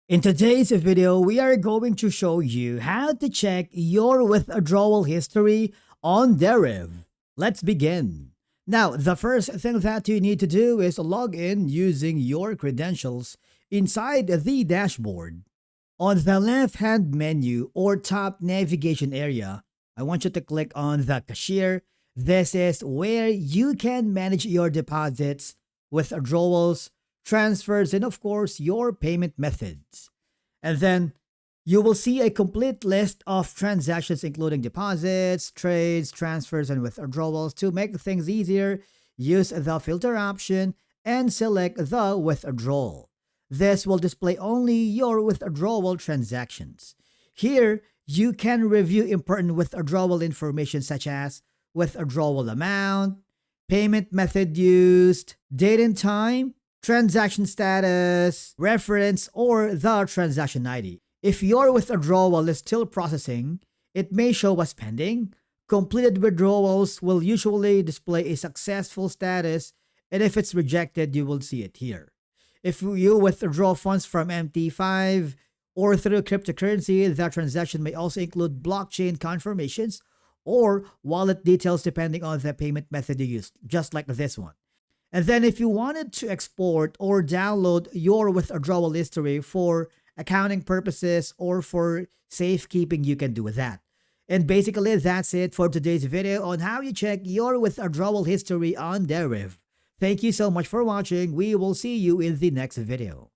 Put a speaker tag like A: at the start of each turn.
A: In today's video, we are going to show you how to check your withdrawal history on Deriv. Let's begin. Now, the first thing that you need to do is log in using your credentials inside the dashboard. On the left-hand menu or top navigation area, I want you to click on the cashier. This is where you can manage your deposits, withdrawals, transfers, and of course, your payment methods. And then you will see a complete list of transactions including deposits, trades, transfers, and withdrawals. To make things easier, use the filter option and select the withdrawal. This will display only your withdrawal transactions. Here, you can review important withdrawal information such as withdrawal amount, payment method used, date and time, transaction status, reference, or the transaction ID. If your withdrawal is still processing, it may show as pending. Completed withdrawals will usually display a successful status, and if it's rejected, you will see it here. If you withdraw funds from MT5 or through cryptocurrency, the transaction may also include blockchain confirmations or wallet details depending on the payment method you use, just like this one. And then if you wanted to export or download your withdrawal history for accounting purposes or for safekeeping, you can do that. And basically, that's it for today's video on how you check your withdrawal history on Deriv. Thank you so much for watching. We will see you in the next video.